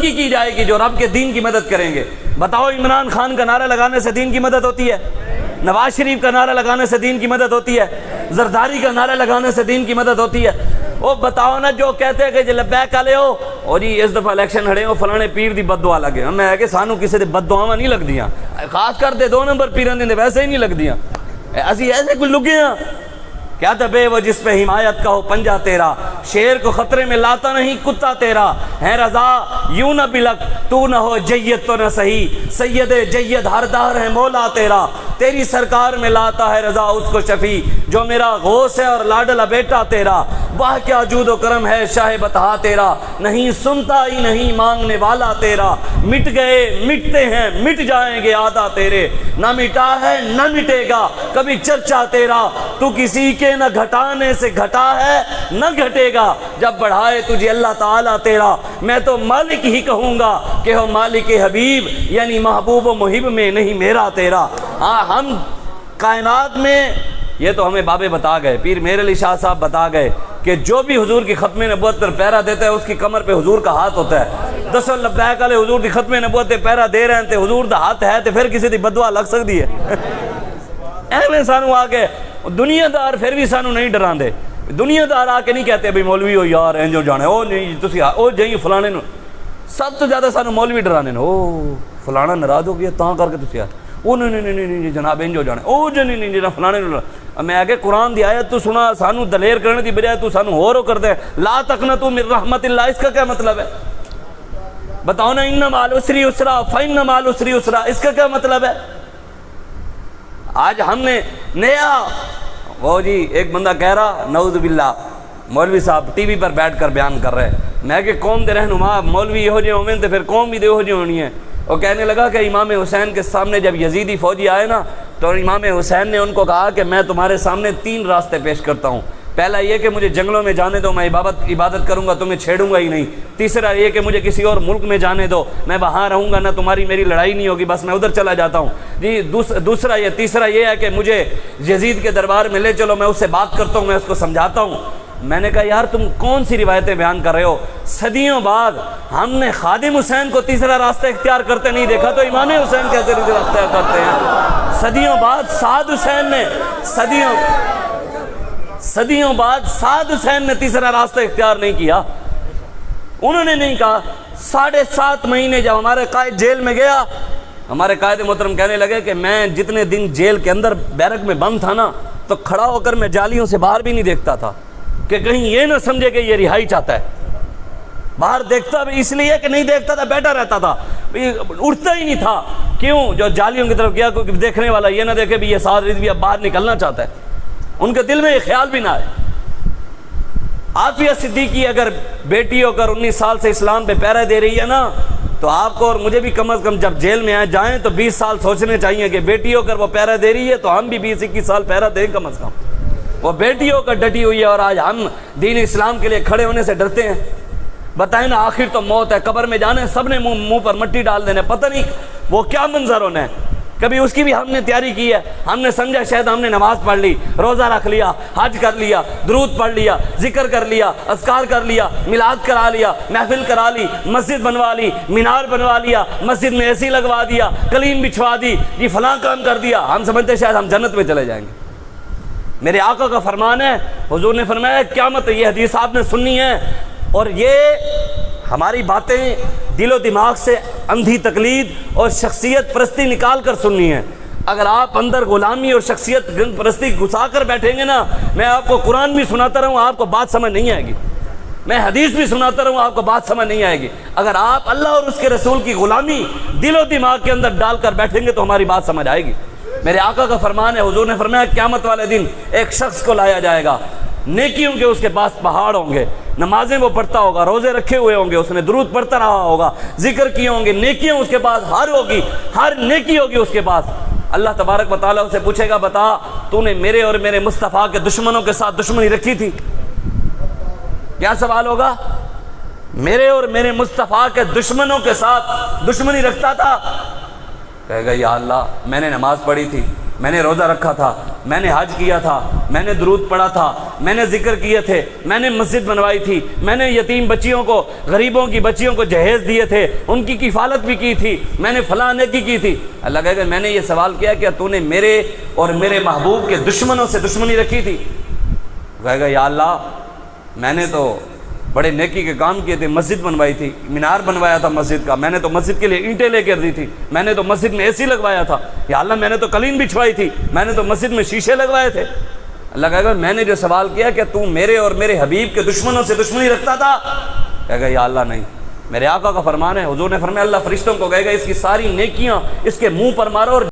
उनकी की जाएगी जो रब के दीन की मदद करेंगे। बताओ, इमरान खान का नारा लगाने से दीन की मदद होती है? नवाज शरीफ का नारा लगाने से दीन की मदद होती है? जरदारी का नारा लगाने से दीन की मदद होती है? वो बताओ ना, जो कहते हैं कि लब्बैक आले हो और जी इस दफ़ा इलेक्शन हड़े हो फलाने पीर दी बददुआ लगे, मैं है कि सानू किसी दी बददुआवां नहीं लगदियां, खास करते 2 नंबर पीरां दी वैसे ही नहीं लगदियां। असी ऐसे कोई लुगे हाँ? क्या दबे वो जिस पे हिमायत का हो पंजा तेरा, शेर को खतरे में लाता नहीं कुत्ता तेरा, है रजा यूं न बिलक तू न हो जय्यद तो न सही, सैयद जय्यद हरदार है मौला तेरा, तेरी सरकार में लाता है रजा उसको शफी, जो मेरा गौस है और लाडला बेटा तेरा, वाह क्या जूदो करम है शाह बता तेरा, नहीं सुनता ही नहीं मांगने वाला तेरा, मिट गए मिटते हैं मिट जाएंगे आदा तेरे, ना मिटा है न मिटेगा कभी चर्चा तेरा, तू किसी के न घटाने से घटा है न घटेगा, जब बढ़ाए तुझे अल्लाह ताला तेरा, मैं तो मालिक ही कहूँगा कि हो मालिक हबीब, यानी महबूब मुहिब में नहीं मेरा तेरा। हाँ, हम कायनात में, ये तो हमें बाबे बता गए, पीर मेर अली शाह साहब बता गए कि जो भी हुजूर की खत्म नबूवत पर पैरा देता है उसकी कमर पे हुजूर का हाथ होता है। 10 लब्बैक वाले हुजूर की खत्म नबूवत पे पैरा दे रहे हैं तो हुजूर का हाथ है, तो फिर किसी की बददुआ लग सकती है? एवं सानू आके दुनियादार फिर भी सानू नहीं डरांदे। दुनियादार आके नहीं कहते भाई मौलवी हो यार इंजो जाने, ओ नहीं तुसी ओ जाइए फलाने नु, सब तो ज़्यादा सानू मौलवी डराने ने, ओ फलाना नाराज हो गया ता करके तुसी यार, ओ नहीं नहीं नहीं नहीं जनाब इंजो जाने, ओ जी नहीं नहीं फलाने नु, मैं आगे कुरान दी आयत तू सुना, सानू दलेर करने की बजाय तू सानू होर कर दे, ला तकनतु मिन रहमतिल्लाह, इसका क्या मतलब है? बताओ ना, इन्ना माल उसरी उसरा फइन्ना माल उसरी उसरा, इसका क्या मतलब है? आज हमने नया, वो जी एक बंदा कह रहा नऊज़ बिल्लाह मौलवी साहब टीवी पर बैठ कर बयान कर रहे हैं, मैं कि कौम दे रहनुमा मौलवी यहो जे होवें तो फिर कौम भी यहो जी होनी है। वो कहने लगा कि इमाम हुसैन के सामने जब यजीदी फौजी आए ना, तो इमाम हुसैन ने उनको कहा कि मैं तुम्हारे सामने 3 रास्ते पेश करता हूँ, पहला ये कि मुझे जंगलों में जाने दो, मैं इबादत करूंगा, तुम्हें छेड़ूंगा ही नहीं। तीसरा ये कि मुझे किसी और मुल्क में जाने दो, मैं वहाँ रहूंगा ना, तुम्हारी मेरी लड़ाई नहीं होगी, बस मैं उधर चला जाता हूँ जी। तीसरा ये है कि मुझे यजीद के दरबार में ले चलो, मैं उससे बात करता हूँ, मैं उसको समझाता हूँ। मैंने कहा यार तुम कौन सी रिवायतें बयान कर रहे हो? सदियों बाद हमने खादिम हुसैन को तीसरा रास्ता इख्तियार करते नहीं देखा, तो इमाम हुसैन कैसे रास्ता करते हैं? सदियों बाद साद हुसैन ने सदियों बाद साद हुसैन ने तीसरा रास्ता इख्तियार नहीं किया। उन्होंने नहीं कहा। 7.5 महीने जब हमारे कायद जेल में गया, हमारे कायद मोहतरम कहने लगे कि मैं जितने दिन जेल के अंदर बैरक में बंद था ना, तो खड़ा होकर मैं जालियों से बाहर भी नहीं देखता था कि कहीं ये ना समझे कि ये रिहाई चाहता है। बाहर देखता भी इसलिए कि नहीं देखता था, बैठा रहता था, उठता ही नहीं था। क्यों? जो जालियों की तरफ गया, कोई देखने वाला ये ना देखे भी ये साद रिजवी अब बाहर निकलना चाहता है, उनके दिल में ये ख्याल भी ना आए। आफिया सिद्दीकी अगर बेटी होकर 19 साल से इस्लाम पे पहरा दे रही है ना, तो आपको और मुझे भी कम अज़ कम जब जेल में आ जाएं तो 20 साल सोचने चाहिए कि बेटी होकर वो पहरा दे रही है तो हम भी 20-21 साल पहरा दें कम अज़ कम। वो बेटी होकर डटी हुई है और आज हम दीन इस्लाम के लिए खड़े होने से डरते हैं। बताएं ना, आखिर तो मौत है, कब्र में जाने, सब ने मुंह पर मट्टी डाल देने, पता नहीं वो क्या मंजर होना है। कभी उसकी भी हमने तैयारी की है। हमने समझा शायद हमने नमाज पढ़ ली, रोज़ा रख लिया, हज कर लिया, दुरूद पढ़ लिया, जिक्र कर लिया, अस्कार कर लिया, मिलाद करा लिया, महफिल करा ली, मस्जिद बनवा ली, मीनार बनवा लिया, मस्जिद में एसी लगवा दिया, कलीन बिछवा दी, ये फलां काम कर दिया, हम समझते शायद हम जन्नत में चले जाएंगे। मेरे आका का फरमान है, हुजूर ने फरमाया क़यामत, ये हदीस आपने सुननी है और ये हमारी बातें दिलो दिमाग से अंधी तकलीद और शख्सियत परस्ती निकाल कर सुननी है। अगर आप अंदर गुलामी और शख्सियत परस्ती घुसा कर बैठेंगे ना, मैं आपको कुरान भी सुनाता रहूँ आपको बात समझ नहीं आएगी, मैं हदीस भी सुनाता रहूँ आपको बात समझ नहीं आएगी। अगर आप अल्लाह और उसके रसूल की गुलामी दिलो दिमाग के अंदर डाल कर बैठेंगे तो हमारी बात समझ आएगी। मेरे आका का फरमान है, हुजूर ने फरमाया क़यामत वाले दिन एक शख्स को लाया जाएगा, नेकियों के उसके पास पहाड़ होंगे, नमाजें वो पढ़ता होगा, रोज़े रखे हुए होंगे, उसने दुरूद पढ़ता रहा होगा, जिक्र किए होंगे, नेकियां उसके पास हर होगी, हर नेकी होगी उसके पास। अल्लाह तबारक व तआला उसे पूछेगा, बता तूने मेरे और मेरे मुस्तफ़ा के दुश्मनों के साथ दुश्मनी रखी थी? क्या सवाल होगा? मेरे और मेरे मुस्तफ़ा के दुश्मनों के साथ दुश्मनी रखता था? कहेगा या अल्लाह, मैंने नमाज पढ़ी थी, मैंने रोज़ा रखा था, मैंने हज किया था, मैंने दुरूद पढ़ा था, मैंने जिक्र किए थे, मैंने मस्जिद बनवाई थी, मैंने यतीम बच्चियों को, गरीबों की बच्चियों को जहेज़ दिए थे, उनकी किफ़ालत भी की थी, मैंने फलां नेकी की थी। अल्लाह कहेगा मैंने ये सवाल किया क्या तूने मेरे और मेरे महबूब के दुश्मनों से दुश्मनी रखी थी? कहेगा या अल्लाह मैंने तो बड़े नेकी के काम किए थे, मस्जिद बनवाई थी, मीनार बनवाया था मस्जिद का, मैंने तो मस्जिद के लिए ईंटें लेकर दी थी, मैंने तो मस्जिद में एसी लगवाया था, या अल्लाह मैंने तो कलीन बिछवाई थी, मैंने तो मस्जिद में शीशे लगवाए थे। अल्लाह कहेगा मैंने जो सवाल किया क्या तू मेरे और मेरे हबीब के दुश्मनों से दुश्मनी रखता था? कहेगा या अल्लाह नहीं, मेरे आका का फरमान है, हुजूर ने फरमाया अल्लाह फरिश्तों को कहेगा इसकी सारी नेकियां इसके मुंह पर मारो और